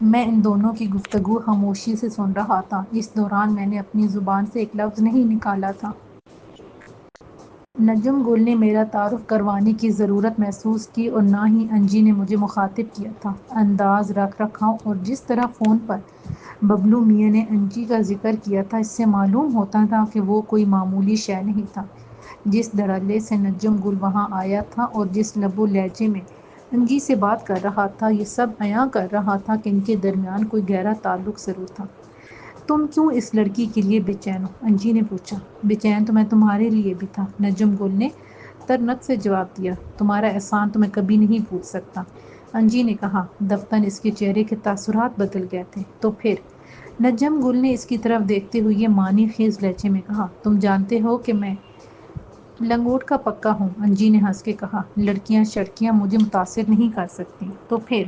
میں ان دونوں کی گفتگو خاموشی سے سن رہا تھا۔ اس دوران میں نے اپنی زبان سے ایک لفظ نہیں نکالا تھا۔ نجم گل نے میرا تعارف کروانے کی ضرورت محسوس کی اور نہ ہی انجی نے مجھے مخاطب کیا تھا۔ انداز، رکھ رکھاؤ اور جس طرح فون پر ببلو میاں نے انجی کا ذکر کیا تھا، اس سے معلوم ہوتا تھا کہ وہ کوئی معمولی شے نہیں تھا۔ جس دھڑلے سے نجم گل وہاں آیا تھا اور جس لب و لہجے میں انجی سے بات کر رہا تھا، یہ سب عیاں کر رہا تھا کہ ان کے درمیان کوئی گہرا تعلق ضرور تھا۔ تم کیوں اس لڑکی کے لیے بے چین ہو؟ انجی نے پوچھا۔ بے چین تو میں تمہارے لیے بھی تھا، نجم گل نے ترنت سے جواب دیا۔ تمہارا احسان تو میں کبھی نہیں بھول سکتا، انجی نے کہا۔ دفتن اس کے چہرے کے تاثرات بدل گئے تھے۔ تو پھر؟ نجم گل نے اس کی طرف دیکھتے ہوئے یہ معنی خیز لہجے میں کہا۔ تم جانتے ہو کہ میں لنگوٹ کا پکا ہوں، انجی نے ہنس کے کہا۔ لڑکیاں شڑکیاں مجھے متاثر نہیں کر سکتی۔ تو پھر؟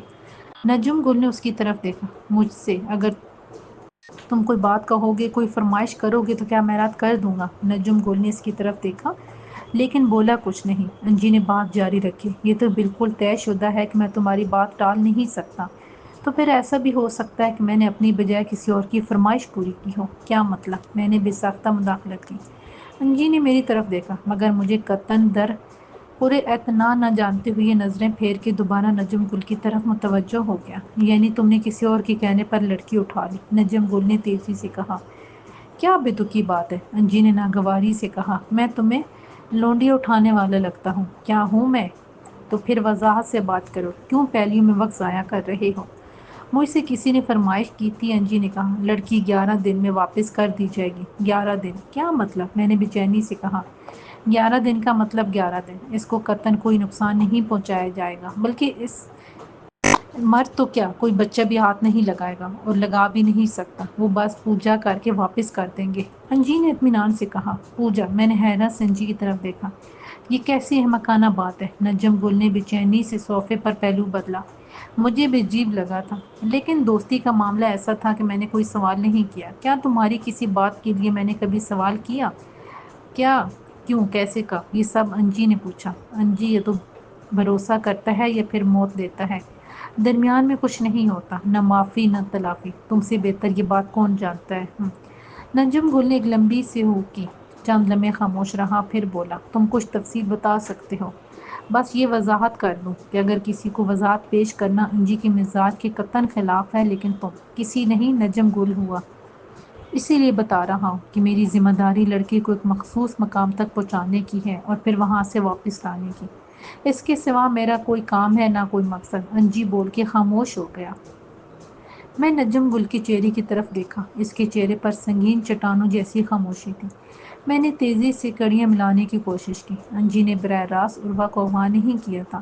نجم گل نے اس کی طرف دیکھا۔ مجھ سے اگر تم کوئی بات کہو گے، کوئی فرمائش کرو گے تو کیا میں رد کر دوں گا؟ نجم گل نے اس کی طرف دیکھا لیکن بولا کچھ نہیں۔ انجی نے بات جاری رکھی۔ یہ تو بالکل طے شدہ ہے کہ میں تمہاری بات ٹال نہیں سکتا۔ تو پھر ایسا بھی ہو سکتا ہے کہ میں نے اپنی بجائے کسی اور کی فرمائش پوری کی ہو۔ کیا مطلب؟ میں نے بے ساختہ مداخلت کی۔ انجی نے میری طرف دیکھا مگر مجھے قطعاً در پورے اعتنا نہ جانتے ہوئے نظریں پھیر کے دوبارہ نجم گل کی طرف متوجہ ہو گیا۔ یعنی تم نے کسی اور کے کہنے پر لڑکی اٹھا لی؟ نجم گل نے تیزی سے کہا۔ کیا بے تکی بات ہے، انجی نے ناگواری سے کہا۔ میں تمہیں لونڈی اٹھانے والا لگتا ہوں؟ کیا ہوں میں؟ تو پھر وضاحت سے بات کرو، کیوں پہلیوں میں وقت ضائع کر رہے ہو؟ مجھ سے کسی نے فرمائش کی تھی، انجی نے کہا۔ لڑکی 11 دن میں واپس کر دی جائے گی۔ 11 دن؟ کیا مطلب؟ میں نے بے چینی سے کہا۔ 11 دن کا مطلب 11 دن۔ اس کو قطعاً کوئی نقصان نہیں پہنچایا جائے گا، بلکہ اس مرد تو کیا کوئی بچہ بھی ہاتھ نہیں لگائے گا اور لگا بھی نہیں سکتا۔ وہ بس پوجا کر کے واپس کر دیں گے، انجی نے اطمینان سے کہا۔ پوجا؟ میں نے حیرت سے انجی کی طرف دیکھا۔ یہ کیسی احمقانہ بات ہے؟ نجم گل نے بے چینی سے صوفے پر پہلو بدلا۔ مجھے بھی عجیب لگا تھا، لیکن دوستی کا معاملہ ایسا تھا کہ میں نے کوئی سوال نہیں کیا۔ کیا تمہاری کسی بات کے لیے میں نے کبھی سوال کیا؟ کیا؟ کیوں؟ کیسے کا؟ یہ سب انجی نے پوچھا۔ انجی یہ تو بھروسہ کرتا ہے یا پھر موت دیتا ہے، درمیان میں کچھ نہیں ہوتا، نہ معافی نہ تلافی۔ تم سے بہتر یہ بات کون جانتا ہے؟ نجم گل نے ایک لمبی سی ہو کی، چند لمحے خاموش رہا، پھر بولا۔ تم کچھ تفصیل بتا سکتے ہو؟ بس یہ وضاحت کر دوں کہ اگر کسی کو وضاحت پیش کرنا انجی کے مزاج کے قطعاً خلاف ہے، لیکن تم کسی نہیں، نجم گل ہوا، اسی لیے بتا رہا ہوں کہ میری ذمہ داری لڑکی کو ایک مخصوص مقام تک پہنچانے کی ہے اور پھر وہاں سے واپس لانے کی۔ اس کے سوا میرا کوئی کام ہے، نہ کوئی مقصد۔ انجی بول کے خاموش ہو گیا۔ میں نجم گل کے چہرے کی طرف دیکھا۔ اس کے چہرے پر سنگین چٹانوں جیسی خاموشی تھی۔ میں نے تیزی سے کڑیاں ملانے کی کوشش کی۔ انجی نے براہ راست عروہ کو اغوا نہیں کیا تھا،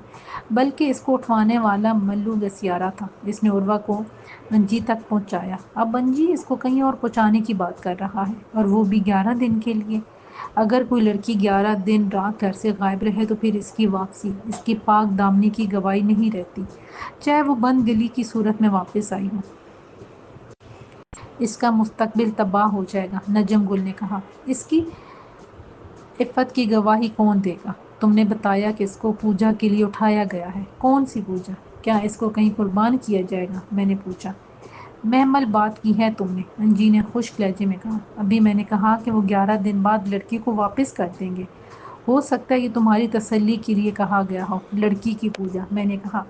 بلکہ اس کو اٹھوانے والا ملو گسیارا تھا۔ اس نے عروہ کو انجی تک پہنچایا۔ اب انجی اس کو کہیں اور پہنچانے کی بات کر رہا ہے، اور وہ بھی 11 دن کے لیے۔ اگر کوئی لڑکی 11 دن رات گھر سے غائب رہے تو پھر اس کی واپسی اس کی پاک دامنی کی گواہی نہیں رہتی، چاہے وہ بند دلی کی صورت میں واپس آئی ہو۔ اس کا مستقبل تباہ ہو جائے گا، نجم گل نے کہا۔ اس کی عفت کی گواہی کون دے گا؟ تم نے بتایا کہ اس کو پوجا کے لیے اٹھایا گیا ہے۔ کون سی پوجا؟ کیا اس کو کہیں قربان کیا جائے گا؟ میں نے پوچھا۔ محمل بات کی ہے تم نے، انجی نے خشک لہجے میں کہا۔ ابھی میں نے کہا کہ وہ 11 دن بعد لڑکی کو واپس کر دیں گے۔ ہو سکتا ہے یہ تمہاری تسلی کے لیے کہا گیا ہو، لڑکی کی پوجا، میں نے کہا۔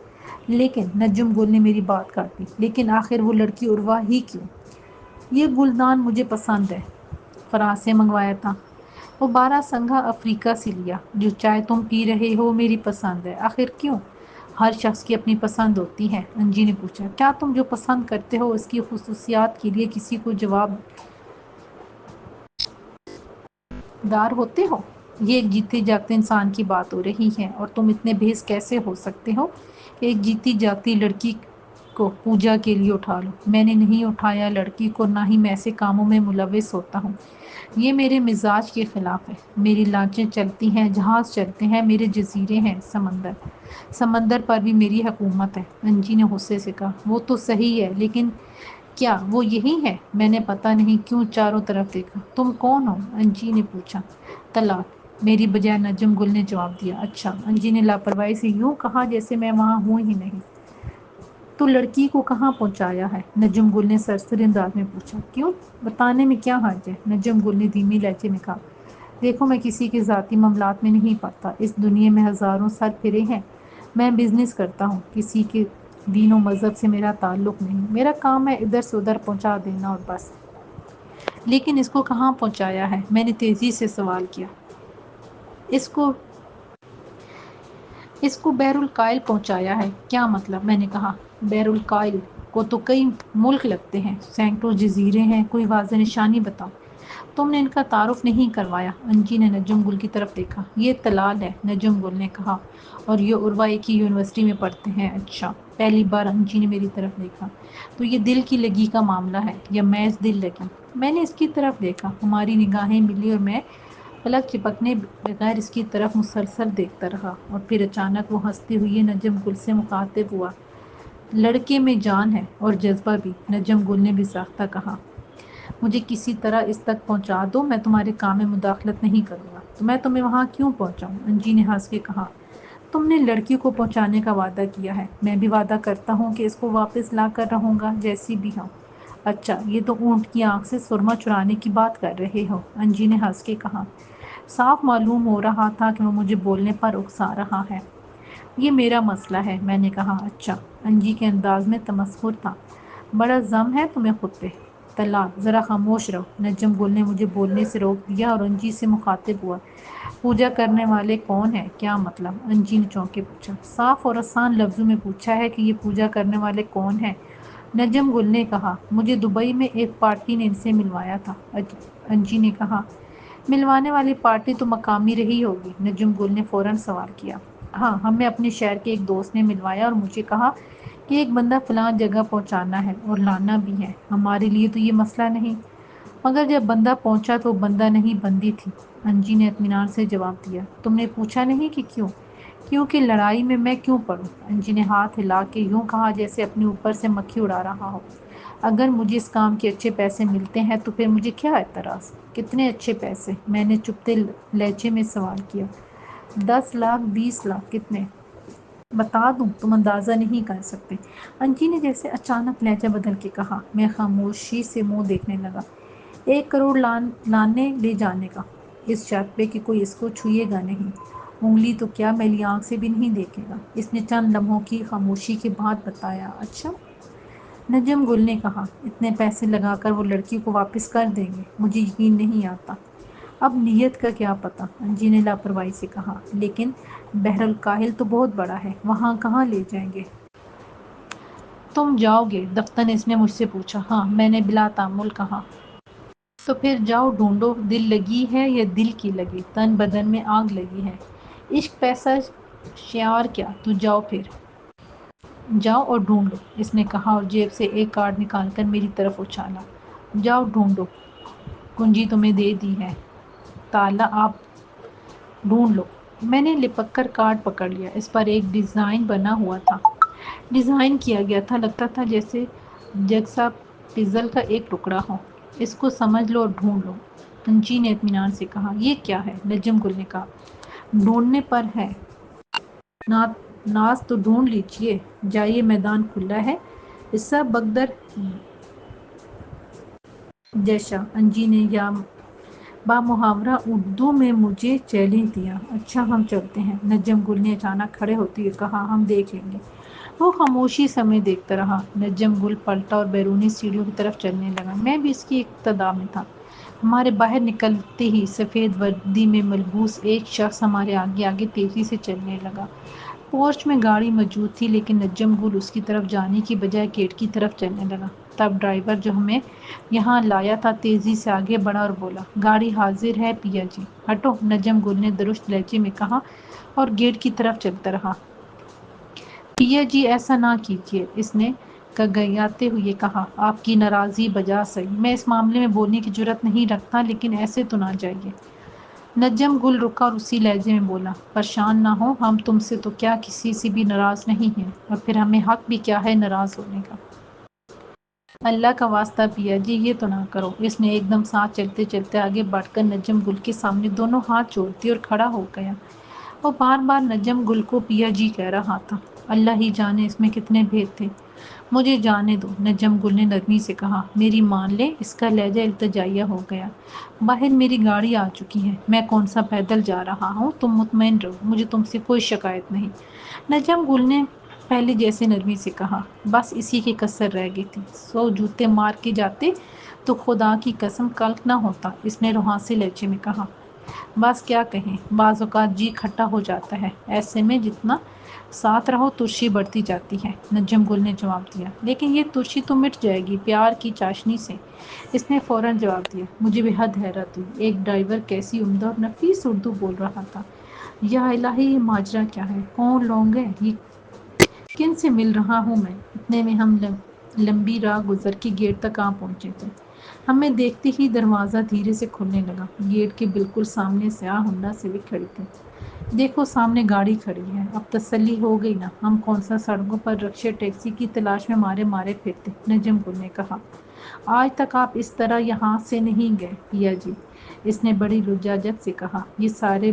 لیکن نجم گل نے میری بات کاٹ دی۔ لیکن آخر وہ لڑکی عروہ ہی کیوں؟ یہ گلدان مجھے پسند ہے، فرانس سے منگوایا تھا، وہ 12 سنگھا افریقہ سے لیا۔ جو چائے تم پی رہے ہو میری پسند ہے۔ آخر کیوں؟ ہر شخص کی اپنی پسند ہوتی ہے، انجی نے پوچھا۔ کیا تم جو پسند کرتے ہو اس کی خصوصیات کے لیے کسی کو جواب دار ہوتے ہو؟ یہ ایک جیتے جاگتے انسان کی بات ہو رہی ہے، اور تم اتنے بےحس کیسے ہو سکتے ہو کہ ایک جیتی جاگتی لڑکی کو پوجا کے لیے اٹھا لو؟ میں نے نہیں اٹھایا لڑکی کو، نہ ہی میں ایسے کاموں میں ملوث ہوتا ہوں۔ یہ میرے مزاج کے خلاف ہے۔ میری لانچیں چلتی ہیں، جہاز چلتے ہیں، میرے جزیرے ہیں، سمندر پر بھی میری حکومت ہے، انجی نے غصے سے کہا۔ وہ تو صحیح ہے، لیکن کیا وہ یہی ہے؟ میں نے پتہ نہیں کیوں چاروں طرف دیکھا۔ تم کون ہو؟ انجی نے پوچھا۔ طلاق، میری بجائے نجم گل نے جواب دیا۔ اچھا، انجی نے لاپرواہی سے یوں کہا جیسے میں وہاں ہوں ہی نہیں۔ تو لڑکی کو کہاں پہنچایا ہے؟ نجم گل نے سرسری انداز میں پوچھا۔ کیوں؟ بتانے میں کیا حرج ہے؟ نجم گل نے دھیمی لہجے میں کہا۔ دیکھو، میں کسی کے ذاتی معاملات میں نہیں پڑتا۔ اس دنیا میں ہزاروں سر پھرے ہیں۔ میں بزنس کرتا ہوں، کسی کے دین و مذہب سے میرا تعلق نہیں۔ میرا کام ہے ادھر سے ادھر پہنچا دینا اور بس۔ لیکن اس کو کہاں پہنچایا ہے؟ میں نے تیزی سے سوال کیا۔ اس کو بحر الکاہل پہنچایا ہے۔ کیا مطلب؟ میں نے کہا۔ بحر الکاہل کو تو کئی ملک لگتے ہیں، سینکڑوں جزیرے ہیں۔ کوئی واضح نشانی بتاؤ۔ تم نے ان کا تعارف نہیں کروایا۔ انجی نے نجم گل کی طرف دیکھا۔ یہ طلال ہے، نجم گل نے کہا، اور یہ عروہ ایک ہی یونیورسٹی میں پڑھتے ہیں۔ اچھا۔ پہلی بار انجی نے میری طرف دیکھا۔ تو یہ دل کی لگی کا معاملہ ہے یا محض دل لگی؟ میں نے اس کی طرف دیکھا۔ ہماری نگاہیں ملی اور میں پلک جھپکنے بغیر اس کی طرف مسلسل دیکھتا رہا، اور پھر اچانک وہ ہنستے ہوئے نجم گل سے مخاطب ہوا۔ لڑکے میں جان ہے اور جذبہ بھی، نجم گل نے بھی ساختہ کہا۔ مجھے کسی طرح اس تک پہنچا دو، میں تمہارے کام میں مداخلت نہیں کروں گا۔ تو میں تمہیں وہاں کیوں پہنچاؤں؟ انجی نے ہنس کے کہا۔ تم نے لڑکی کو پہنچانے کا وعدہ کیا ہے، میں بھی وعدہ کرتا ہوں کہ اس کو واپس لا کر رہوں گا، جیسی بھی ہو۔ اچھا، یہ تو اونٹ کی آنکھ سے سرما چرانے کی بات کر رہے ہو، انجی نے ہنس کے کہا۔ صاف معلوم ہو رہا تھا کہ وہ مجھے بولنے پر اکسا رہا ہے۔ یہ میرا مسئلہ ہے، میں نے کہا۔ اچھا، انجی کے انداز میں تمسخر تھا۔ بڑا ضم ہے تمہیں خود پہ۔ طلال، ذرا خاموش رہو۔ نجم گل نے مجھے بولنے سے روک دیا اور انجی سے مخاطب ہوا۔ پوجا کرنے والے کون ہیں؟ کیا مطلب؟ انجی نے چونک کے پوچھا۔ صاف اور آسان لفظوں میں پوچھا ہے کہ یہ پوجا کرنے والے کون ہیں، نجم گل نے کہا۔ مجھے دبئی میں ایک پارٹی نے ان سے ملوایا تھا، انجی نے کہا۔ ملوانے والی پارٹی تو مقامی رہی ہوگی، نجم گل نے فوراً سوال کیا۔ ہاں، ہمیں اپنے شہر کے ایک دوست نے ملوایا اور مجھے کہا کہ ایک بندہ فلاں جگہ پہنچانا ہے اور لانا بھی ہے۔ ہمارے لیے تو یہ مسئلہ نہیں، مگر جب بندہ پہنچا تو بندہ نہیں بندی تھی، انجی نے اطمینان سے جواب دیا۔ تم نے پوچھا نہیں کہ کیوں؟ کیونکہ لڑائی میں کیوں پڑوں؟ انجی نے ہاتھ ہلا کے یوں کہا جیسے اپنے اوپر سے مکھی اڑا رہا ہو۔ اگر مجھے اس کام کے اچھے پیسے ملتے ہیں تو پھر مجھے کیا اعتراض؟ کتنے اچھے پیسے؟ میں نے چپتے لہجے میں سوال کیا۔ 10 لاکھ، 20 لاکھ، کتنے؟ بتا دوں؟ تم اندازہ نہیں کر سکتے، انجی نے جیسے اچانک لہجہ بدل کے کہا۔ میں خاموشی سے منہ دیکھنے لگا۔ 1 کروڑ لانے لے جانے کا، اس شرط پہ کہ کوئی اس کو چھوئے گا نہیں، انگلی تو کیا میلی آنکھ سے بھی نہیں دیکھے گا۔ اس نے چند لمحوں کی خاموشی کے بعد بتایا۔ اچھا، نجم گل نے کہا۔ اتنے پیسے لگا کر وہ لڑکی کو واپس کر دیں گے؟ مجھے یقین نہیں آتا۔ اب نیت کا کیا پتہ، انجی نے لاپرواہی سے کہا۔ لیکن بحر الکاہل تو بہت بڑا ہے، وہاں کہاں لے جائیں گے؟ تم جاؤ گے دفتر؟ اس نے مجھ سے پوچھا۔ ہاں، میں نے بلا تأمل کہا۔ تو پھر جاؤ ڈھونڈو، دل لگی ہے یا دل کی لگی، تن بدن میں آگ لگی ہے، عشق پیسہ شعار کیا، تو جاؤ پھر۔ جاؤ اور ڈھونڈو، اس نے کہا اور جیب سے ایک کارڈ نکال کر میری طرف اچھالا۔ جاؤ ڈھونڈو، کنجی تمہیں دے دی ہے، تالا آپ ڈھونڈ لو۔ میں نے لپک کر کارڈ پکڑ لیا۔ اس پر ایک ڈیزائن بنا ہوا تھا، ڈیزائن کیا گیا تھا، لگتا تھا جیسے جگسا پزل کا ایک ٹکڑا ہو۔ اس کو سمجھ لو اور ڈھونڈ لو، انجی نے اطمینان سے کہا۔ یہ کیا ہے؟ نجم گل نے کہا۔ ڈھونڈنے پر ہے ناز تو ڈھونڈ لیجئے، جائیے، میدان کھلا ہے۔ اسا بگدر جیشا، انجی نے یا بامحاورہ اردو میں مجھے چیلنج دیا۔ اچھا، ہم چلتے ہیں، نجم گل نے اچانک کھڑے ہوتے ہوئے کہا۔ ہم دیکھ لیں گے۔ وہ خاموشی سے ہمیں دیکھتا رہا۔ نجم گل پلٹا اور بیرونی سیڑھیوں کی طرف چلنے لگا۔ میں بھی اس کی اقتدا میں تھا۔ ہمارے باہر نکلتے ہی سفید وردی میں ملبوس ایک شخص ہمارے آگے آگے تیزی سے چلنے لگا۔ پورچ میں گاڑی موجود تھی، لیکن نجم گل اس کی طرف جانے کی بجائے گیٹ کی طرف چلنے لگا۔ تب ڈرائیور جو ہمیں یہاں لایا تھا تیزی سے آگے بڑھا اور بولا، گاڑی حاضر ہے پیا جی۔ ہٹو، نجم گل نے درست لہجے میں کہا اور گیٹ کی طرف چلتا رہا۔ پیا جی، ایسا نہ کیجیے، اس نے گگیاتے ہوئے کہا۔ آپ کی ناراضی بجا سہی، میں اس معاملے میں بولنے کی جرات نہیں رکھتا، لیکن ایسے تو نہ جائیے۔ نجم گل رکا اور اسی لہجے میں بولا، پریشان نہ ہو، ہم تم سے تو کیا کسی سے بھی ناراض نہیں ہیں، اور پھر ہمیں حق بھی کیا ہے ناراض ہونے کا۔ اللہ کا واسطہ پیا جی، یہ تو نہ کرو، اس نے ایک دم ساتھ چلتے چلتے آگے بڑھ کر نجم گل کے سامنے دونوں ہاتھ جوڑ دیے اور کھڑا ہو گیا۔ وہ بار بار نجم گل کو پیا جی کہہ رہا تھا۔ اللہ ہی جانے اس میں کتنے بھید تھے۔ مجھے جانے دو، نجم گل نے نرمی سے کہا۔ میری مان لے، اس کا لہجہ التجائیہ ہو گیا۔ باہر میری گاڑی آ چکی ہے، میں کون سا پیدل جا رہا ہوں، تم مطمئن رہو، مجھے تم سے کوئی شکایت نہیں۔ نجم گل نے پہلے جیسے نرمی سے کہا۔ بس اسی کی کسر رہ گئی تھی، 100 جوتے مار کے جاتے تو خدا کی قسم کلک نہ ہوتا، اس نے روحانسی لہجے میں کہا۔ بس کیا کہیں، بعض اوقات جی کھٹا ہو جاتا ہے، ایسے میں جتنا ساتھ رہو ترشی بڑھتی جاتی ہے، نجم گل نے جواب دیا۔ لیکن یہ ترشی تو مٹ جائے گی پیار کی چاشنی سے، اس نے فوراً جواب دیا۔ مجھے بے حد حیرت ہوئی، ایک ڈرائیور کیسی عمدہ اور نفیس اردو بول رہا تھا۔ یا الہی، یہ ماجرا کیا ہے؟ کون لوگ ہیں یہ؟ کن سے مل رہا ہوں میں؟ اتنے میں ہم لمبی راہ گزر کے گیٹ تک آ پہنچے تھے۔ ہمیں دیکھتے ہی دروازہ دھیرے سے کھلنے لگا۔ گیٹ کے بالکل سامنے سیاہ ہونڈا سیوک کھڑی تھی۔ دیکھو سامنے گاڑی کھڑی ہے، اب تسلی ہو گئی نا؟ ہم کون سا سڑکوں پر رکشے ٹیکسی کی تلاش میں مارے مارے پھرتے، نجم گل نے کہا۔ آج تک آپ اس طرح یہاں سے نہیں گئے پیا جی، اس نے بڑی لجاجت سے کہا۔ یہ سارے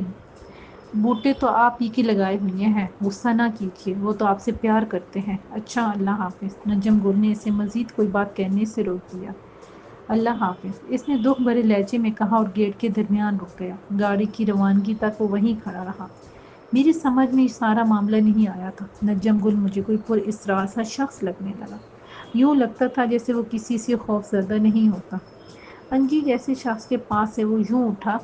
بوٹے تو آپ ہی کی لگائے ہوئے ہیں، غصہ نہ کیجیے، وہ تو آپ سے پیار کرتے ہیں۔ اچھا، اللہ حافظ، نجم گل نے اسے مزید کوئی بات کہنے سے روک دیا۔ اللہ حافظ، اس نے دکھ بھرے لہجے میں کہا اور گیٹ کے درمیان رک گیا۔ گاڑی کی روانگی تک وہ وہیں کھڑا رہا۔ میری سمجھ میں یہ سارا معاملہ نہیں آیا تھا۔ نجم گل مجھے کوئی پر اسرار سا شخص لگنے لگا۔ یوں لگتا تھا جیسے وہ کسی سے خوف زدہ نہیں ہوتا۔ انجی جیسے شخص کے پاس سے وہ یوں اٹھا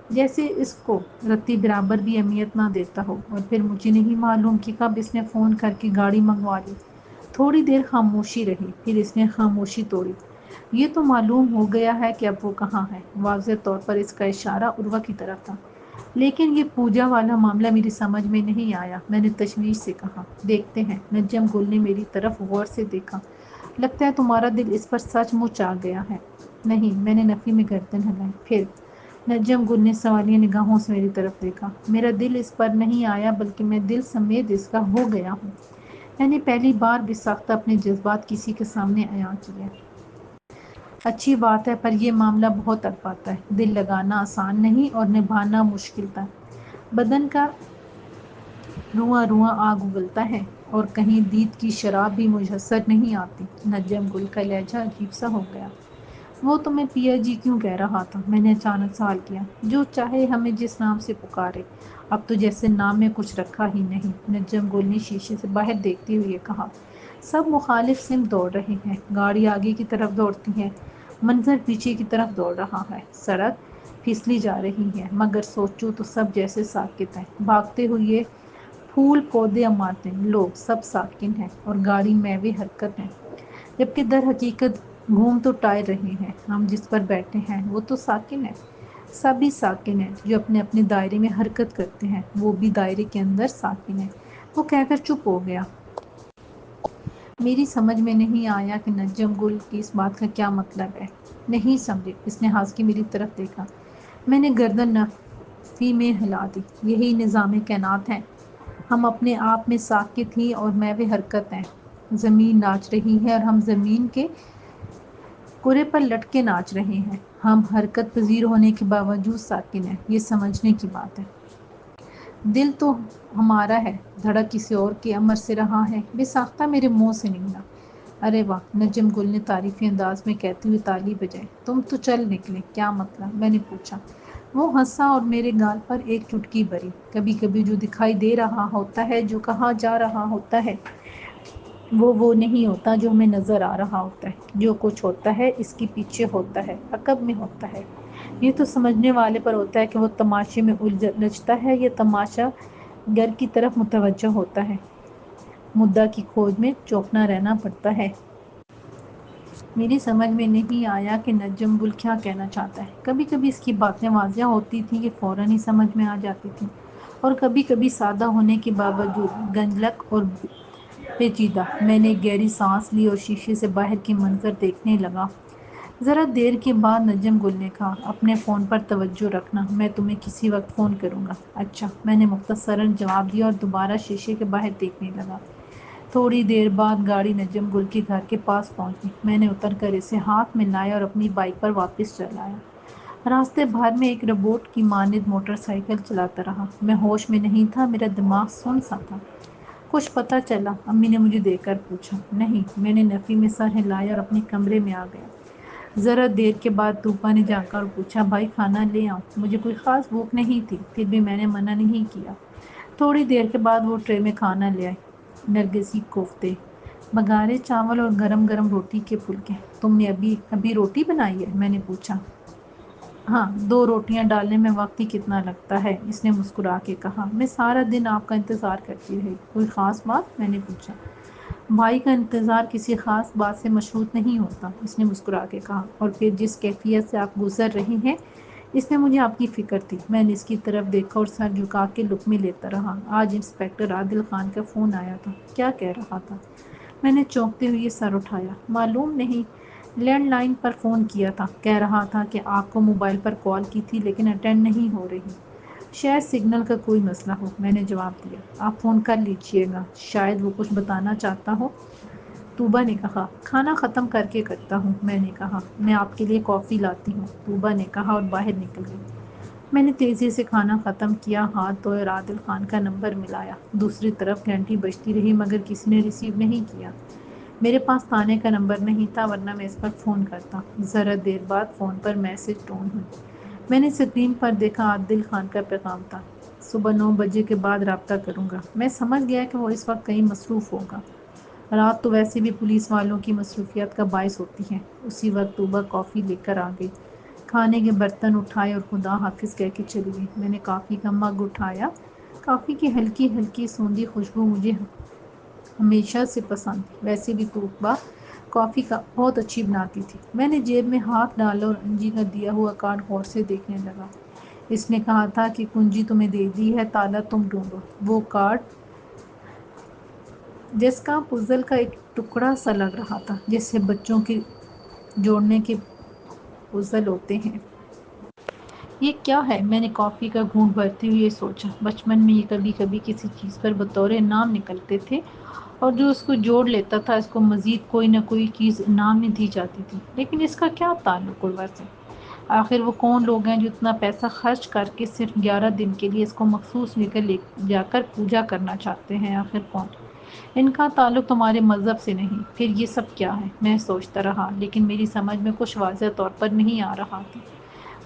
جیسے اس کو رتی برابر بھی اہمیت نہ دیتا ہو۔ اور پھر مجھے نہیں معلوم کہ کب اس نے فون کر کے گاڑی منگوا لی۔ تھوڑی دیر خاموشی رہی، پھر اس نے خاموشی توڑی۔ یہ تو معلوم ہو گیا ہے کہ اب وہ کہاں ہے۔ واضح طور پر اس کا اشارہ عروہ کی طرف تھا۔ لیکن یہ پوجا والا معاملہ میری سمجھ میں نہیں آیا، میں نے تشویش سے کہا۔ دیکھتے ہیں، نجم گل نے میری طرف غور سے دیکھا۔ لگتا ہے تمہارا دل اس پر سچ مچ آ گیا ہے۔ نہیں، میں نے نفی میں گردن ہلائی۔ پھر نجم گل نے سوالیہ نگاہوں سے میری طرف دیکھا۔ میرا دل اس پر نہیں آیا، بلکہ میں دل سمیت اس کا ہو گیا ہوں۔ میں نے پہلی بار بے ساختہ اپنے جذبات کسی کے سامنے عیاں کیے۔ اچھی بات ہے، پر یہ معاملہ بہت اڑپاتا ہے۔ دل لگانا آسان نہیں اور نبھانا مشکل تر۔ بدن کا رواں رواں آگ اگلتا ہے اور کہیں دید کی شراب بھی میسر نہیں آتی۔ نجم گل کا لہجہ عجیب سا ہو گیا۔ وہ تمہیں پیا جی کیوں کہہ رہا تھا؟ میں نے اچانک سوال کیا۔ جو چاہے ہمیں جس نام سے پکارے، اب تو جیسے نام میں کچھ رکھا ہی نہیں، نجم گل نے شیشے سے باہر دیکھتے ہوئے کہا۔ سب مخالف سمت دوڑ رہے ہیں، گاڑی آگے کی طرف دوڑتی ہے، منظر پیچھے کی طرف دوڑ رہا ہے، سڑک پھسلی جا رہی ہے، مگر سوچو تو سب جیسے ساکت ہیں۔ بھاگتے ہوئے پھول پودے عمارتیں لوگ سب ساکن ہیں اور گاڑی محو حرکت ہے، جبکہ در حقیقت گھوم تو ٹائر رہے ہیں۔ ہم جس پر بیٹھے ہیں وہ تو ساکن ہے، سبھی ساکن ہیں جو اپنے اپنے دائرے میں حرکت کرتے ہیں، وہ بھی دائرے کے اندر ساکن ہے۔ وہ کہہ کر چپ ہو گیا۔ میری سمجھ میں نہیں آیا کہ نجم گل کی اس بات کا کیا مطلب ہے۔ نہیں سمجھے، اس نے ہنس کے میری طرف دیکھا۔ میں نے گردن نفی میں ہلا دی۔ یہی نظام کائنات ہے، ہم اپنے آپ میں ساکت ہی اور محو حرکت ہیں۔ زمین ناچ رہی ہے اور ہم زمین کے کرے پر لٹکے ناچ رہے ہیں۔ ہم حرکت پذیر ہونے کے باوجود ساکن ہیں، یہ سمجھنے کی بات ہے۔ دل تو ہمارا ہے، دھڑک کسی اور کے امر سے رہا ہے، بے ساختہ میرے منہ سے نکلا۔ ارے واہ، نجم گل نے تعریفی انداز میں کہتے ہوئے تالی بجائی۔ تم تو چل نکلے، کیا مطلب؟ میں نے پوچھا۔ وہ ہنسا اور میرے گال پر ایک چٹکی بھری۔ کبھی کبھی جو دکھائی دے رہا ہوتا ہے، جو کہا جا رہا ہوتا ہے، وہ نہیں ہوتا جو ہمیں نظر آ رہا ہوتا ہے۔ جو کچھ ہوتا ہے اس کے پیچھے ہوتا ہے، عقب میں ہوتا ہے۔ یہ تو سمجھنے والے پر ہوتا ہے کہ وہ تماشے میں الجھتا ہے یا تماشا گر کی طرف متوجہ ہوتا ہے۔ مدعا کی کھوج میں چوکنا رہنا پڑتا ہے۔ میری سمجھ میں نہیں آیا کہ نجم گل کیا کہنا چاہتا ہے۔ کبھی کبھی اس کی باتیں واضح ہوتی تھیں کہ فوراً ہی سمجھ میں آ جاتی تھیں، اور کبھی کبھی سادہ ہونے کے باوجود گنجلک اور پیچیدہ۔ میں نے ایک گہری سانس لی اور شیشے سے باہر کے منظر دیکھنے لگا۔ ذرا دیر کے بعد نجم گل نے کہا، اپنے فون پر توجہ رکھنا، میں تمہیں کسی وقت فون کروں گا۔ اچھا، میں نے مختصراً جواب دیا اور دوبارہ شیشے کے باہر دیکھنے لگا۔ تھوڑی دیر بعد گاڑی نجم گل کے گھر کے پاس پہنچی۔ میں نے اتر کر اسے ہاتھ میں لایا اور اپنی بائیک پر واپس چل آیا۔ راستے بھر میں ایک روبوٹ کی مانند موٹر سائیکل چلاتا رہا۔ میں ہوش میں نہیں تھا، میرا دماغ سن سا تھا۔ کچھ پتہ چلا؟ امی نے مجھے دیکھ کر پوچھا۔ نہیں، میں نے نفی میں سر ہلایا اور اپنے کمرے میں آ گیا۔ ذرا دیر کے بعد طوبا نے جا کر پوچھا، بھائی کھانا لے آؤں؟ مجھے کوئی خاص بھوک نہیں تھی، پھر بھی میں نے منع نہیں کیا۔ تھوڑی دیر کے بعد وہ ٹرے میں کھانا لے آئی، نرگسی کوفتے، بگارے چاول اور گرم گرم روٹی کے پھلکے۔ تم نے ابھی روٹی بنائی ہے؟ میں نے پوچھا۔ ہاں، 2 روٹیاں ڈالنے میں وقت ہی کتنا لگتا ہے، اس نے مسکرا کے کہا۔ میں سارا دن آپ کا انتظار کرتی رہی۔ کوئی خاص بات؟ میں نے پوچھا۔ بھائی کا انتظار کسی خاص بات سے مشروط نہیں ہوتا، اس نے مسکرا کے کہا، اور پھر جس کیفیت سے آپ گزر رہی ہیں اس میں مجھے آپ کی فکر تھی۔ میں نے اس کی طرف دیکھا اور سر جھکا کے لقمے لیتا رہا۔ آج انسپکٹر عادل خان کا فون آیا تھا۔ کیا کہہ رہا تھا؟ میں نے چونکتے ہوئے سر اٹھایا۔ معلوم نہیں، لینڈ لائن پر فون کیا تھا۔ کہہ رہا تھا کہ آپ کو موبائل پر کال کی تھی لیکن اٹینڈ نہیں ہو رہی۔ شاید سگنل کا کوئی مسئلہ ہو، میں نے جواب دیا۔ آپ فون کر لیجئے گا، شاید وہ کچھ بتانا چاہتا ہو۔ طوبا نے کہا۔ کھانا ختم کر کے کرتا ہوں، میں نے کہا۔ میں آپ کے لیے کافی لاتی ہوں، طوبا نے کہا اور باہر نکل گئی۔ میں نے تیزی سے کھانا ختم کیا، ہاتھ دھوئے اور عادل خان کا نمبر ملایا۔ دوسری طرف گھنٹی بجتی رہی مگر کسی نے ریسیو نہیں کیا۔ میرے پاس تانے کا نمبر نہیں تھا ورنہ میں اس پر فون کرتا۔ ذرا دیر بعد فون پر میسج ٹون ہوئی۔ میں نے اسکرین پر دیکھا، عادل خان کا پیغام تھا۔ صبح 9 بجے کے بعد رابطہ کروں گا۔ میں سمجھ گیا کہ وہ اس وقت کہیں مصروف ہوگا۔ رات تو ویسے بھی پولیس والوں کی مصروفیت کا باعث ہوتی ہے۔ اسی وقت طوبا کافی لے کر آ گئی۔ کھانے کے برتن اٹھائے اور خدا حافظ کہہ کے چلی گئی۔ میں نے کافی کا مگ اٹھایا۔ کافی کی ہلکی ہلکی سوندھی خوشبو مجھے ہمیشہ سے پسند تھی۔ ویسے بھی طوبا کافی کا بہت اچھی بناتی تھی۔ میں نے جیب میں ہاتھ ڈالا اور انجی کا دیا ہوا کارڈ غور سے دیکھنے لگا۔ اس نے کہا تھا کہ کنجی تمہیں دے دی ہے، تالا تم ڈھونڈو۔ وہ کارڈ جس کا پزل کا ایک ٹکڑا سا لگ رہا تھا، جیسے بچوں کے جوڑنے کے پزل ہوتے ہیں۔ یہ کیا ہے؟ میں نے کافی کا گھونٹ بھرتے ہوئے سوچا۔ بچپن میں یہ کبھی کبھی کسی چیز پر بطور انعام نکلتے تھے اور جو اس کو جوڑ لیتا تھا اس کو مزید کوئی نہ کوئی چیز انعام میں دی جاتی تھی۔ لیکن اس کا کیا تعلق عروا سے؟ آخر وہ کون لوگ ہیں جو اتنا پیسہ خرچ کر کے صرف 11 دن کے لیے اس کو مخصوص لے جا کر پوجا کرنا چاہتے ہیں؟ آخر کون؟ ان کا تعلق تمہارے مذہب سے نہیں، پھر یہ سب کیا ہے؟ میں سوچتا رہا لیکن میری سمجھ میں کچھ واضح طور پر نہیں آ رہا تھا۔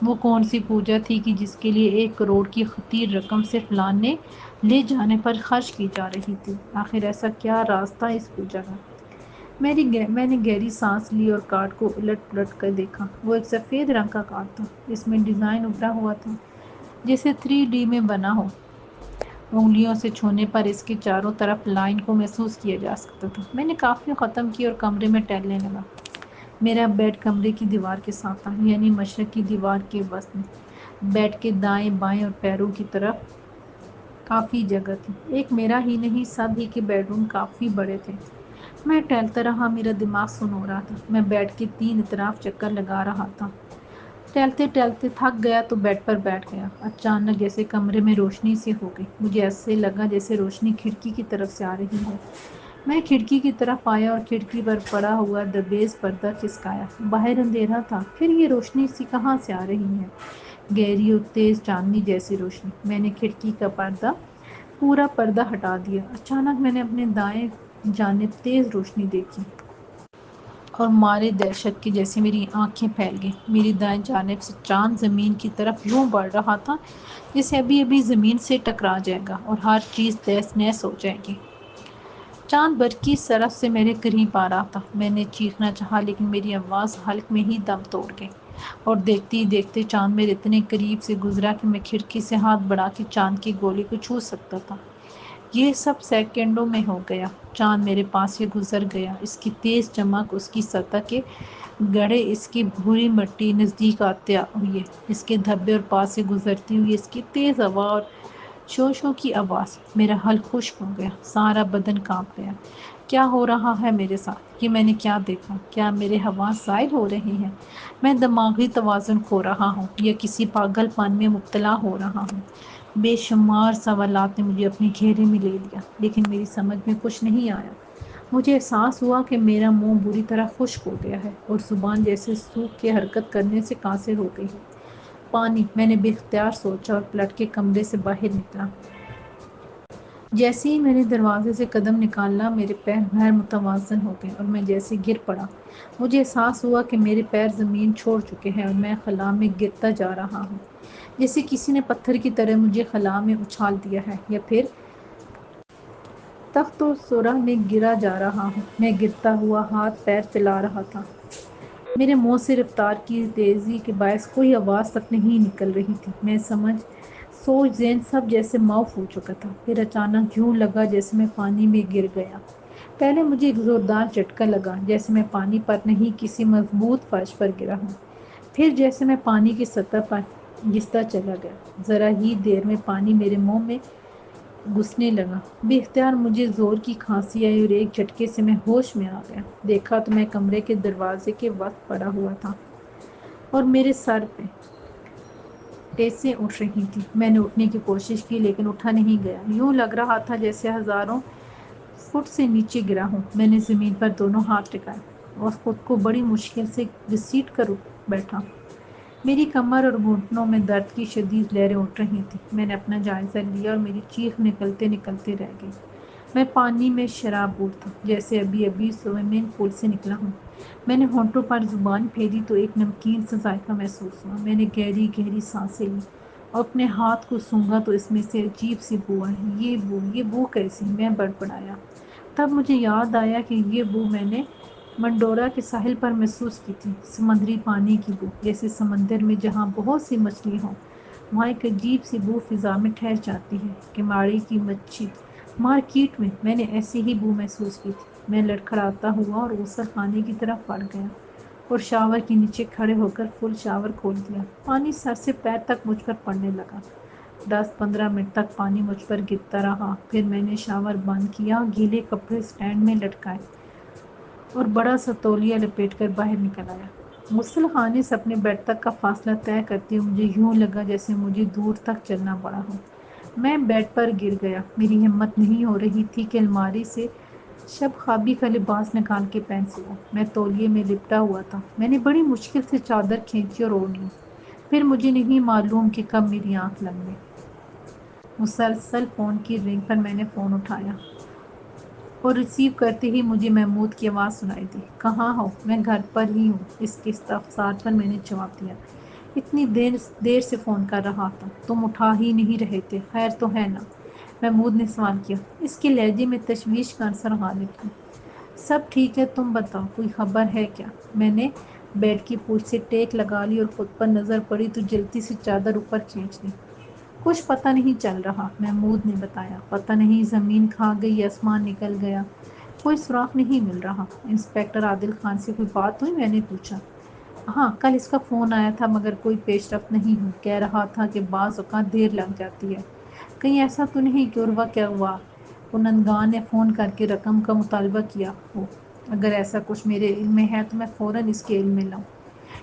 وہ کون سی پوجا تھی کہ جس کے لیے 1 کروڑ کی خطیر رقم صرف لانے لے جانے پر خرچ کی جا رہی تھی؟ آخر ایسا کیا راز تھا اس پوجا کا؟ میں نے گہری سانس لی اور کارڈ کو الٹ پلٹ کر دیکھا۔ وہ ایک سفید رنگ کا کارڈ تھا۔ اس میں ڈیزائن ابھرا ہوا تھا جیسے 3D میں بنا ہو۔ انگلیوں سے چھونے پر اس کے چاروں طرف لائن کو محسوس کیا جا سکتا تھا۔ میں نے کافی ختم کی اور کمرے میں ٹہلنے لگا۔ میرا بیڈ کمرے کی دیوار کے ساتھ تھا، یعنی مشرق کی دیوار کے وسط میں۔ بیڈ کے دائیں بائیں اور پیروں کی طرف کافی جگہ تھی۔ ایک میرا ہی نہیں، سب ہی کے بیڈ روم کافی بڑے تھے۔ میں ٹہلتا رہا، میرا دماغ سن ہو رہا تھا۔ میں بیڈ کے 3 اطراف چکر لگا رہا تھا۔ ٹہلتے ٹہلتے تھک گیا تو بیڈ پر بیٹھ گیا۔ اچانک جیسے کمرے میں روشنی سی ہو گئی۔ مجھے ایسے لگا جیسے روشنی کھڑکی کی طرف سے آ رہی ہے۔ میں کھڑکی کی طرف آیا اور کھڑکی پر پڑا ہوا دبیز پردہ کھسکایا۔ باہر اندھیرا تھا، پھر یہ روشنی سی کہاں سے آ رہی ہے؟ گہری اور تیز چاندنی جیسی روشنی۔ میں نے کھڑکی کا پورا پردہ ہٹا دیا۔ اچانک میں نے اپنے دائیں جانب تیز روشنی دیکھی اور مارے دہشت کے جیسے میری آنکھیں پھیل گئیں۔ میری دائیں جانب سے چاند زمین کی طرف یوں بڑھ رہا تھا جیسے ابھی ابھی زمین سے ٹکرا جائے گا اور ہر چیز تہس نہس ہو جائے گی۔ چاند برقی سرف سے میرے قریب آ رہا تھا۔ میں نے چیخنا چاہا لیکن میری آواز حلق میں ہی دم توڑ گئی اور دیکھتے ہی دیکھتے چاند میرے اتنے قریب سے گزرا کہ میں کھڑکی سے ہاتھ بڑھا کے چاند کی گولی کو چھو سکتا تھا۔ یہ سب سیکنڈوں میں ہو گیا۔ چاند میرے پاس سے گزر گیا، اس کی تیز چمک، اس کی سطح کے گڑھے، اس کی بھوری مٹی نزدیک آتے ہوئے، اس کے دھبے اور پاس سے گزرتی ہوئی اس کی تیز ہوا اور شو کی آواز۔ میرا حلق خشک ہو گیا، سارا بدن کانپ گیا۔ کیا ہو رہا ہے میرے ساتھ؟ یہ میں نے کیا دیکھا؟ کیا میرے حواس زائد ہو رہے ہیں؟ میں دماغی توازن کھو رہا ہوں یا کسی پاگل پن میں مبتلا ہو رہا ہوں؟ بے شمار سوالات نے مجھے اپنے گھیرے میں لے لیا لیکن میری سمجھ میں کچھ نہیں آیا۔ مجھے احساس ہوا کہ میرا منہ بری طرح خشک ہو گیا ہے اور زبان جیسے سوکھ کے حرکت کرنے سے قاصر ہو گئی ہے۔ پانی، میں نے بے اختیار سوچا اور پلٹ کے کمرے سے باہر نکلا۔ جیسے ہی میں نے دروازے سے قدم نکالا میرے پیر غیر متوازن ہو گئے اور میں جیسے گر پڑا۔ مجھے احساس ہوا کہ میرے پیر زمین چھوڑ چکے ہیں اور میں خلا میں گرتا جا رہا ہوں، جیسے کسی نے پتھر کی طرح مجھے خلا میں اچھال دیا ہے یا پھر تخت و سرہ میں گرا جا رہا ہوں۔ میں گرتا ہوا ہاتھ پیر چلا رہا تھا، میرے منہ سے رفتار کی تیزی کے باعث کوئی آواز تک نہیں نکل رہی تھی۔ میں سوچ ذہن سب جیسے معاف ہو چکا تھا۔ پھر اچانک یوں لگا جیسے میں پانی میں گر گیا۔ پہلے مجھے ایک زوردار جھٹکا لگا، جیسے میں پانی پر نہیں کسی مضبوط فرش پر گرا ہوں، پھر جیسے میں پانی کی سطح پر گھستا چلا گیا۔ ذرا ہی دیر میں پانی میرے منہ میں گھسنے لگا، بے اختیار مجھے زور کی کھانسی آئی اور ایک جھٹکے سے میں ہوش میں آ گیا۔ دیکھا تو میں کمرے کے دروازے کے وسط پڑا ہوا تھا اور میرے سر پہ ٹیسیں اٹھ رہی تھیں۔ میں نے اٹھنے کی کوشش کی لیکن اٹھا نہیں گیا، یوں لگ رہا تھا جیسے ہزاروں فٹ سے نیچے گرا ہوں۔ میں نے زمین پر دونوں ہاتھ ٹکائے اور خود کو بڑی مشکل سے گھسیٹ کر اٹھ بیٹھا۔ میری کمر اور گھٹنوں میں درد کی شدید لہریں اٹھ رہی تھیں۔ میں نے اپنا جائزہ لیا اور میری چیخ نکلتے نکلتے رہ گئی۔ میں پانی میں شراب بور تھا، جیسے ابھی ابھی سوئمنگ پول سے نکلا ہوں۔ میں نے ہونٹوں پر زبان پھیری تو ایک نمکین سا ذائقہ محسوس ہوا۔ میں نے گہری گہری سانسیں لیں اور اپنے ہاتھ کو سونگھا تو اس میں سے عجیب سی بو آئی۔ یہ بو کیسی؟ میں بڑبڑایا۔ تب مجھے یاد آیا کہ یہ بو میں نے منڈورا کے ساحل پر محسوس کی تھی، سمندری پانی کی بو، جیسے سمندر میں جہاں بہت سی مچھلی ہوں وہاں ایک عجیب سی بو فضا میں ٹھہر جاتی ہے۔ کماڑی کی مچھی مارکیٹ میں نے ایسی ہی بو محسوس کی تھی۔ میں لڑکھڑاتا ہوا اور غسل خانے کی طرف بڑھ گیا اور شاور کے نیچے کھڑے ہو کر فل شاور کھول دیا۔ پانی سر سے پیر تک مجھ پر پڑنے لگا۔ 10-15 منٹ تک پانی مجھ پر گرتا رہا، پھر میں نے شاور بند کیا، گیلے کپڑے سٹینڈ میں لٹکائے اور بڑا سا تولیہ لپیٹ کر باہر نکل آیا۔ غسل خانے سے اپنے بیڈ تک کا فاصلہ طے کرتے ہوئے مجھے یوں لگا جیسے مجھے دور تک چلنا پڑا ہو۔ میں بیڈ پر گر گیا۔ میری ہمت نہیں ہو رہی تھی کہ الماری سے شب خوابی کا لباس نکال کے پہن سکوں۔ میں تولیے میں لپٹا ہوا تھا۔ میں نے بڑی مشکل سے چادر کھینچی اور اوڑھ لی۔ پھر مجھے نہیں معلوم کہ کب میری آنکھ لگ گئی۔ مسلسل فون کی رنگ پر میں نے فون اٹھایا اور ریسیو کرتے ہی مجھے محمود کی آواز سنائی دی۔ کہاں ہو؟ میں گھر پر ہی ہوں، اس کے استفسار پر میں نے جواب دیا۔ اتنی دیر سے فون کر رہا تھا، تم اٹھا ہی نہیں رہے تھے، خیر تو ہے نا؟ محمود نے سوال کیا، اس کے لہجے میں تشویش کا عنصر غالب تھا۔ سب ٹھیک ہے، تم بتاؤ، کوئی خبر ہے کیا؟ میں نے بیڈ کی پوچھ سے ٹیک لگا لی اور خود پر نظر پڑی تو جلدی سے چادر اوپر کھینچ لی۔ کچھ پتہ نہیں چل رہا، محمود نے بتایا۔ پتہ نہیں زمین کھا گئی یا آسمان نکل گیا، کوئی سراغ نہیں مل رہا۔ انسپکٹر عادل خان سے کوئی بات ہوئی؟ میں نے پوچھا۔ ہاں، کل اس کا فون آیا تھا مگر کوئی پیش رفت نہیں ہوئی۔ کہہ رہا تھا کہ بعض اوقات دیر لگ جاتی ہے۔ کہیں ایسا تو نہیں کہ عروہ کے اغوا کنندگان نے فون کر کے رقم کا مطالبہ کیا ہو؟ اگر ایسا کچھ میرے علم میں ہے تو میں فوراً اس کے علم میں لاؤں۔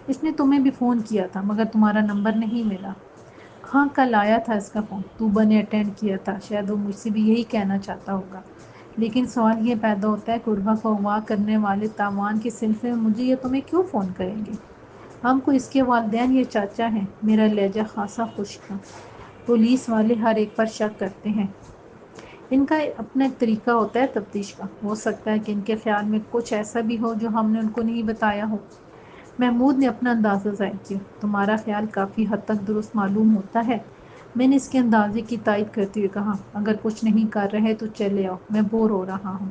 اس نے تمہیں بھی فون کیا تھا مگر تمہارا نمبر نہیں ملا۔ ہاں، کل آیا تھا اس کا فون، طوبہ نے اٹینڈ کیا تھا، شاید وہ مجھ سے بھی یہی کہنا چاہتا ہوگا۔ لیکن سوال یہ پیدا ہوتا ہے کہ عروہ کو اغوا کرنے والے تاوان کے سلسلے میں مجھے یا تمہیں کیوں فون کریں گے؟ ہم کو اس کے والدین یا چاچا ہیں۔ میرا لہجہ خاصا خشک تھا۔ پولیس والے ہر ایک پر شک کرتے ہیں، ان کا اپنا ایک طریقہ ہوتا ہے تفتیش کا، ہو سکتا ہے کہ ان کے خیال میں کچھ ایسا بھی ہو جو ہم نے ان کو نہیں بتایا ہو۔ محمود نے اپنا اندازہ ظاہر کیا۔ تمہارا خیال کافی حد تک درست معلوم ہوتا ہے۔ میں نے اس کے اندازے کی تائید کرتے ہوئے کہا، اگر کچھ نہیں کر رہے تو چلے آؤ، میں بور ہو رہا ہوں۔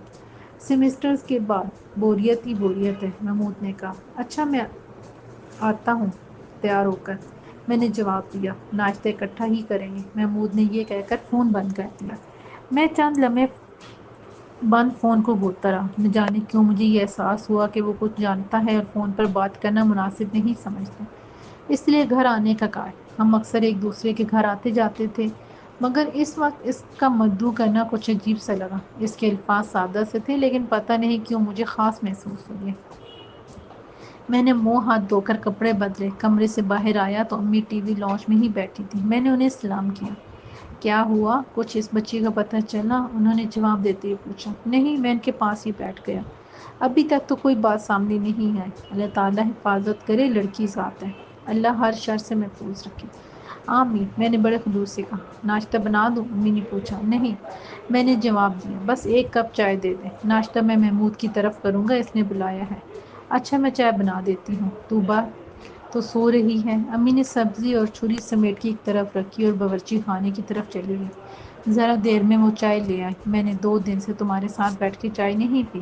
سیمسٹرز کے بعد بوریت ہی بوریت ہے، محمود نے کہا۔ اچھا، میں آتا ہوں تیار ہو کر، میں نے جواب دیا۔ ناشتہ اکٹھا ہی کریں گے، محمود نے یہ کہہ کر فون بند کر دیا۔ میں چند لمحے بند فون کو گھورتا رہا۔ نہ جانے کیوں مجھے یہ احساس ہوا کہ وہ کچھ جانتا ہے اور فون پر بات کرنا مناسب نہیں سمجھتا، اس لیے گھر آنے کا کہا۔ ہم اکثر ایک دوسرے کے گھر آتے جاتے تھے مگر اس وقت اس کا مدعو کرنا کچھ عجیب سا لگا۔ اس کے الفاظ سادہ سے تھے لیکن پتہ نہیں کیوں مجھے خاص محسوس ہوئے۔ میں نے منہ ہاتھ دھو کر کپڑے بدلے، کمرے سے باہر آیا تو امی ٹی وی لاؤنج میں ہی بیٹھی تھی۔ میں نے انہیں سلام کیا۔ کیا ہوا؟ کچھ اس بچی کا پتہ چلا؟ انہوں نے جواب دیتے ہوئے پوچھا۔ نہیں، میں ان کے پاس ہی بیٹھ گیا، ابھی تک تو کوئی بات سامنے نہیں آئی۔ اللہ تعالیٰ حفاظت کرے، لڑکی ذات ہے، اللہ ہر شر سے محفوظ رکھے۔ آمین، میں نے بڑے خلوص سے کہا۔ ناشتہ بنا دوں؟ امی نے پوچھا۔ نہیں، میں نے جواب دیا، بس ایک کپ چائے دے دیں۔ ناشتہ میں محمود کی طرف کروں گا، اس نے بلایا ہے۔ اچھا، میں چائے بنا دیتی ہوں، تو بات تو سو رہی ہے۔ امی نے سبزی اور چھری سمیٹ کے ایک طرف رکھی اور باورچی خانے کی طرف چلی گئی۔ ذرا دیر میں وہ چائے لے آئی۔ میں نے 2 دن سے تمہارے ساتھ بیٹھ کے چائے نہیں پی،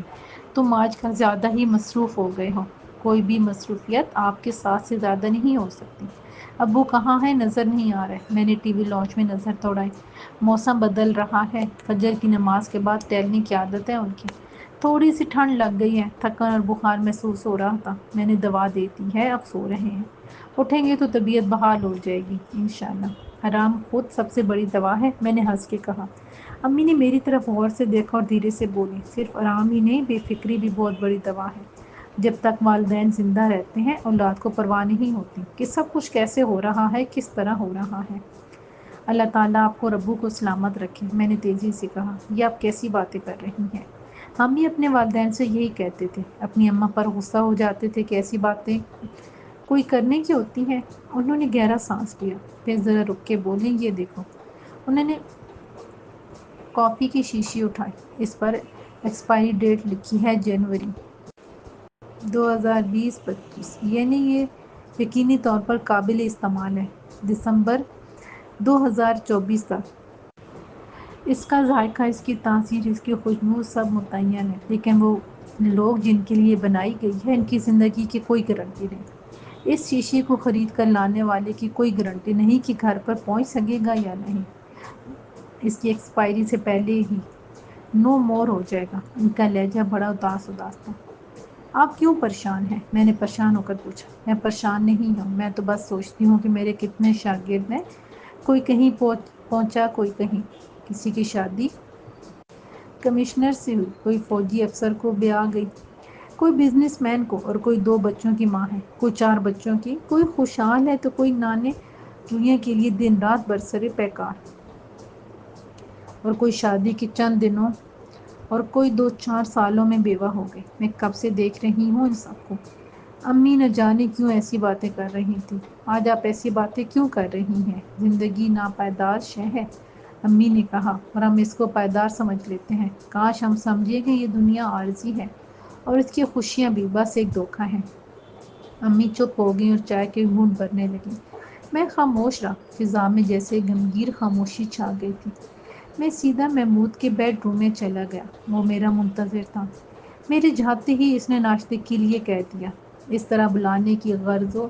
تم آج کل زیادہ ہی مصروف ہو گئے ہو۔ کوئی بھی مصروفیت آپ کے ساتھ سے زیادہ نہیں ہو سکتی۔ ابو کہاں ہیں؟ نظر نہیں آ رہے۔ میں نے ٹی وی لاؤنج میں نظر دوڑائی۔ موسم بدل رہا ہے، فجر کی نماز کے بعد ٹہلنے کی عادت ہے ان کی۔ تھوڑی سی ٹھنڈ لگ گئی ہے، تھکن اور بخار محسوس ہو رہا تھا۔ میں نے دوا دے دی ہے، اب سو رہے ہیں۔ اٹھیں گے تو طبیعت بحال ہو جائے گی انشاءاللہ۔ آرام خود سب سے بڑی دوا ہے، میں نے ہنس کے کہا۔ امی نے میری طرف غور سے دیکھا اور دھیرے سے بولی، صرف آرام ہی نہیں، بے فکری بھی بہت بڑی دوا ہے۔ جب تک والدین زندہ رہتے ہیں اولاد کو پرواہ نہیں ہوتی کہ سب کچھ کیسے ہو رہا ہے، کس طرح ہو رہا ہے۔ اللہ تعالیٰ آپ کو اور ابو کو سلامت رکھے، میں نے تیزی سے کہا۔ یہ آپ کیسی باتیں کر رہی ہیں؟ ہم بھی اپنے والدین سے یہی کہتے تھے، اپنی اماں پر غصہ ہو جاتے تھے کہ ایسی باتیں کوئی کرنے کی ہوتی ہیں۔ انہوں نے گہرا سانس لیا، پھر ذرا رک کے بولیں، یہ دیکھو۔ انہوں نے کافی کی شیشی اٹھائی، اس پر ایکسپائری ڈیٹ لکھی ہے جنوری 2020-25، یعنی یہ یقینی طور پر قابل استعمال ہے۔ دسمبر 2024 تک۔ اس کا ذائقہ، اس کی تاثیر، اس کی خوشبو سب متعین ہے، لیکن وہ لوگ جن کے لیے بنائی گئی ہے ان کی زندگی کی کوئی گارنٹی نہیں۔ اس شیشے کو خرید کر لانے والے کی کوئی گارنٹی نہیں کہ گھر پر پہنچ سکے گا یا نہیں، اس کی ایکسپائری سے پہلے ہی نو مور ہو جائے گا۔ ان کا لہجہ بڑا اداس تھا۔ آپ کیوں پریشان ہیں؟ میں نے پریشان ہو کر پوچھا۔ میں پریشان نہیں ہوں، میں تو بس سوچتی ہوں کہ میرے کتنے شاگرد ہیں، کوئی کہیں پہنچا، کوئی کہیں، کسی کی شادی کمشنر سے ہوئی، کوئی فوجی افسر کو بیاہ گئی، کوئی بزنس مین کو، اور کوئی 2 بچوں کی ماں ہے، کوئی 4 بچوں کی، کوئی خوشحال ہے تو کوئی نانے رویے کے لیے دن رات برسر پیکار، اور کوئی شادی کے چند دنوں اور کوئی 2-4 سالوں میں بیوہ ہو گئی۔ میں کب سے دیکھ رہی ہوں ان سب کو۔ امی نہ جانے کیوں ایسی باتیں کر رہی تھی۔ آج آپ ایسی باتیں کیوں کر رہی ہیں؟ زندگی ناپائیدار شے ہے، امی نے کہا، اور ہم اس کو پائیدار سمجھ لیتے ہیں۔ کاش ہم سمجھیں کہ یہ دنیا عارضی ہے اور اس کی خوشیاں بھی بس ایک دھوکہ ہیں۔ امی چپ ہو گئیں اور چائے کے گھونٹ بھرنے لگیں۔ میں خاموش رہا، فضا میں جیسے گمگیر خاموشی چھا گئی تھی۔ میں سیدھا محمود کے بیڈ روم میں چلا گیا، وہ میرا منتظر تھا۔ میرے جاتے ہی اس نے ناشتے کے لیے کہہ دیا۔ اس طرح بلانے کی غرض و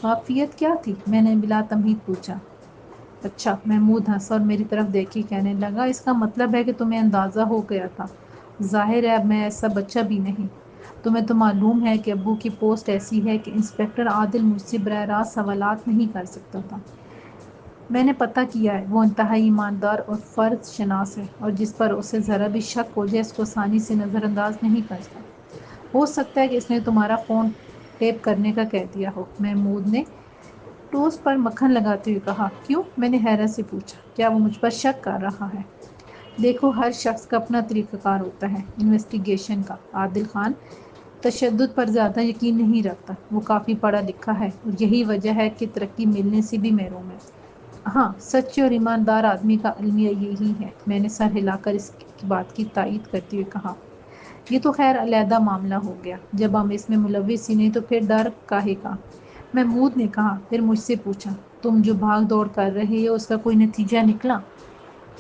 واقفیت کیا تھی؟ میں نے بلا تمہید پوچھا۔ اچھا، محمود ہنسا اور میری طرف دیکھ کے کہنے لگا، اس کا مطلب ہے کہ تمہیں اندازہ ہو گیا تھا۔ ظاہر ہے اب میں ایسا بچہ بھی نہیں۔ تمہیں تو معلوم ہے کہ ابو کی پوسٹ ایسی ہے کہ انسپکٹر عادل مجھ سے براہ راست سوالات نہیں کر سکتا تھا۔ میں نے پتہ کیا ہے، وہ انتہائی ایماندار اور فرض شناس ہے، اور جس پر اسے ذرا بھی شک ہو جائے اس کو آسانی سے نظر انداز نہیں کرتا۔ ہو سکتا ہے کہ اس نے تمہارا فون ٹیپ کرنے کا کہہ دیا ہو۔ محمود نے ٹوسٹ پر مکھن لگاتے ہوئے کہا۔ کیوں؟ میں نے حیرت سے پوچھا۔ کیا وہ مجھ پر شک کر رہا ہے؟ دیکھو، ہر شخص کا اپنا طریقہ کار ہوتا ہے انویسٹیگیشن کا۔ عادل خان تشدد پر زیادہ یقین نہیں رکھتا، وہ کافی پڑھا لکھا ہے، اور یہی وجہ ہے کہ ترقی ملنے سے بھی محروم ہے۔ ہاں، سچے اور ایماندار آدمی کا المیہ یہی ہے، میں نے سر ہلا کر اس کی بات کی تائید کرتے ہوئے کہا۔ یہ تو خیر علیحدہ معاملہ ہو گیا، جب ہم اس میں ملوث ہی نہیں تو پھر ڈر کاہے کا؟ محمود نے کہا، پھر مجھ سے پوچھا، تم جو بھاگ دوڑ کر رہے ہو اس کا کوئی نتیجہ نکلا؟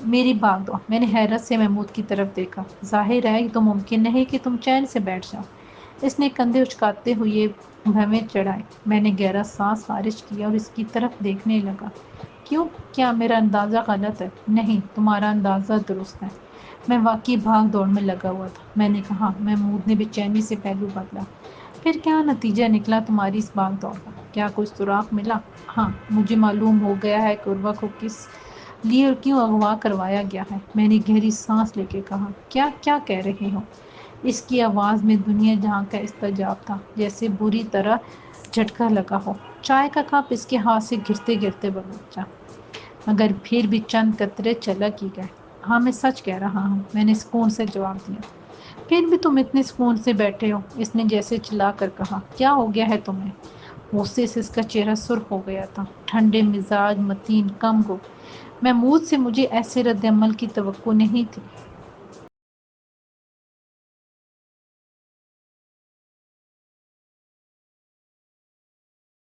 میری بھاگ دوڑ؟ میں نے حیرت سے محمود کی طرف دیکھا۔ ظاہر ہے یہ تو ممکن نہیں کہ تم چین سے بیٹھ جاؤ۔ اس نے کندھے اچکاتے ہوئے بھویں چڑھائے۔ میں نے گہرا سانس خارج کیا اور اس کی طرف دیکھنے لگا۔ کیوں؟ کیا میرا اندازہ غلط ہے؟ نہیں، تمہارا اندازہ درست ہے، میں واقعی بھاگ دوڑ میں لگا ہوا تھا، میں نے کہا۔ محمود نے بے چینی سے پہلو بدلا۔ پھر کیا نتیجہ نکلا تمہاری اس بھاگ دوڑ کا؟ کیا کوئی سراغ ملا؟ ہاں، مجھے معلوم ہو گیا ہے کہ عروہ کو کس لیے اور کیوں اغوا کروایا گیا ہے، میں نے گہری سانس لے کے کہا۔ کیا کہہ رہے ہو؟ اس کی آواز میں دنیا جہاں کا استجاب تھا، جیسے بری طرح جھٹکا لگا ہو۔ چائے کا کپ اس کے ہاتھ سے گرتے گرتے بچا، مگر پھر بھی چند قطرے چلک ہی گئے۔ ہاں، میں سچ کہہ رہا ہوں، میں نے سکون سے جواب دیا۔ پھر بھی تم اتنے سکون سے بیٹھے ہو، اس نے جیسے چلا کر کہا۔ کیا ہو گیا ہے تمہیں؟ غصے سے اس کا چہرہ سرخ ہو گیا تھا۔ ٹھنڈے مزاج، متین، کم گو محمود سے مجھے ایسے رد عمل کی توقع نہیں تھی۔